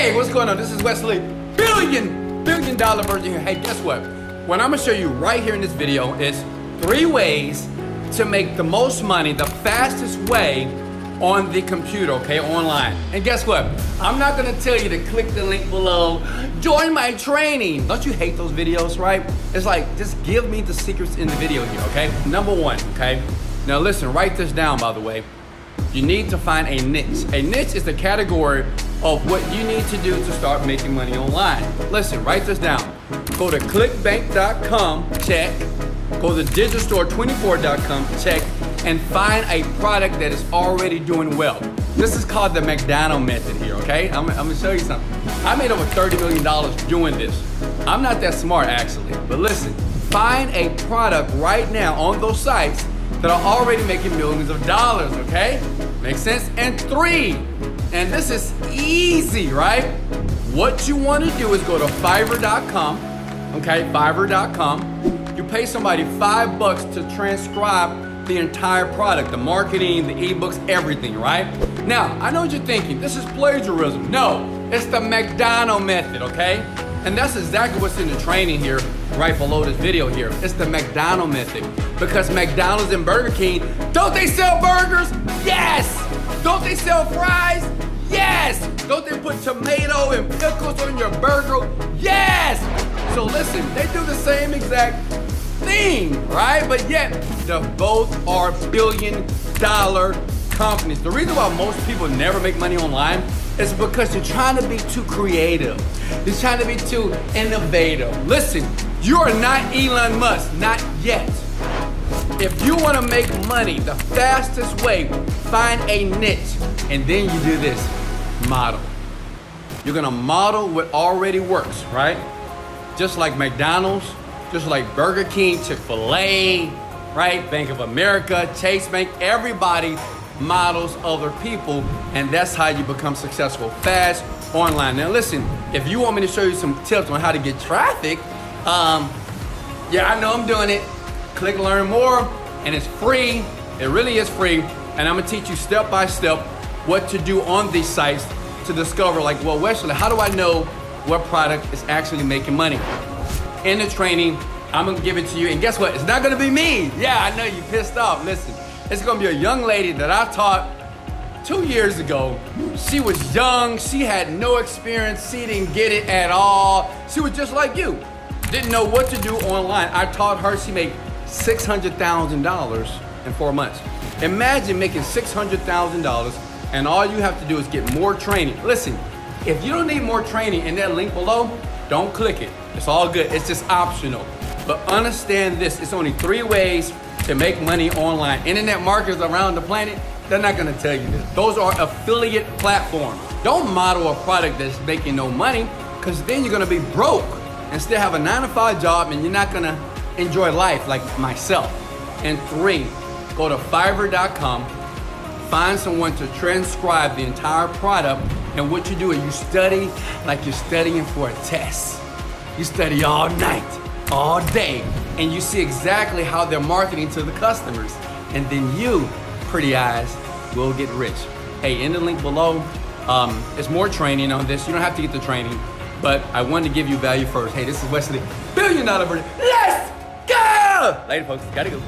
Hey, what's going on? This is Wesley, billion dollar virgin here. Hey, guess what? What I'm gonna show you right here in this video is 3 ways to make the most money, the fastest way on the computer, okay, online. And guess what? I'm not gonna tell you to click the link below, join my training. Don't you hate those videos, right? It's like, just give me the secrets in the video here, okay? Number 1, okay? Now listen, write this down, by the way. You need to find a niche. A niche is the category of what you need to do to start making money online. Listen, write this down. Go to clickbank.com, check. Go to digistore24.com, check, and find a product that is already doing well. This is called the McDonald method here, okay? I'm gonna show you something. I made over $30 million doing this. I'm not that smart actually, but listen, find a product right now on those sites that are already making millions of dollars, okay? Make sense? And 3, and this is easy, right? What you wanna do is go to Fiverr.com, okay, Fiverr.com. You pay somebody $5 to transcribe the entire product, the marketing, the ebooks, everything, right? Now, I know what you're thinking, this is plagiarism. No, it's the McDonald method, okay? And that's exactly what's in the training here, right below this video here. It's the McDonald method. Because McDonald's and Burger King, don't they sell burgers? Yes! Don't they sell fries? Yes! Don't they put tomato and pickles on your burger? Yes! So listen, they do the same exact thing, right? But yet, they both are billion-dollar companies. The reason why most people never make money online is because you're trying to be too creative. You're trying to be too innovative. Listen, you are not Elon Musk, not yet. If you want to make money, the fastest way, find a niche, and then you do this, model. You're gonna model what already works, right? Just like McDonald's, just like Burger King, Chick-fil-A, right? Bank of America, Chase Bank, everybody models other people, and that's how you become successful fast online. Now listen, if you want me to show you some tips on how to get traffic, yeah, I know I'm doing it. Click learn more, and it's free. It really is free, and I'm gonna teach you step by step what to do on these sites to discover, like, well, Wesley, how do I know what product is actually making money? In the training, I'm gonna give it to you, and guess what? It's not gonna be me. Yeah, I know you pissed off. Listen, it's gonna be a young lady that I taught 2 years ago. She was young, she had no experience, she didn't get it at all. She was just like you, didn't know what to do online. I taught her, she made $600,000 in 4 months. Imagine making $600,000 and all you have to do is get more training. Listen, if you don't need more training in that link below, don't click it. It's all good, it's just optional. But understand this, it's only 3 ways to make money online. Internet marketers around the planet, they're not gonna tell you this. Those are affiliate platforms. Don't model a product that's making no money, because then you're gonna be broke and still have a 9-to-5 job, and you're not gonna enjoy life like myself. And 3, go to Fiverr.com, find someone to transcribe the entire product, and what you do is you study like you're studying for a test. You study all night, all day, and you see exactly how they're marketing to the customers. And then you, pretty eyes, will get rich. Hey, in the link below, there's more training on this. You don't have to get the training, but I wanted to give you value first. Hey, this is Wesley, billion dollar virgin. Let's go! Later, folks, gotta go.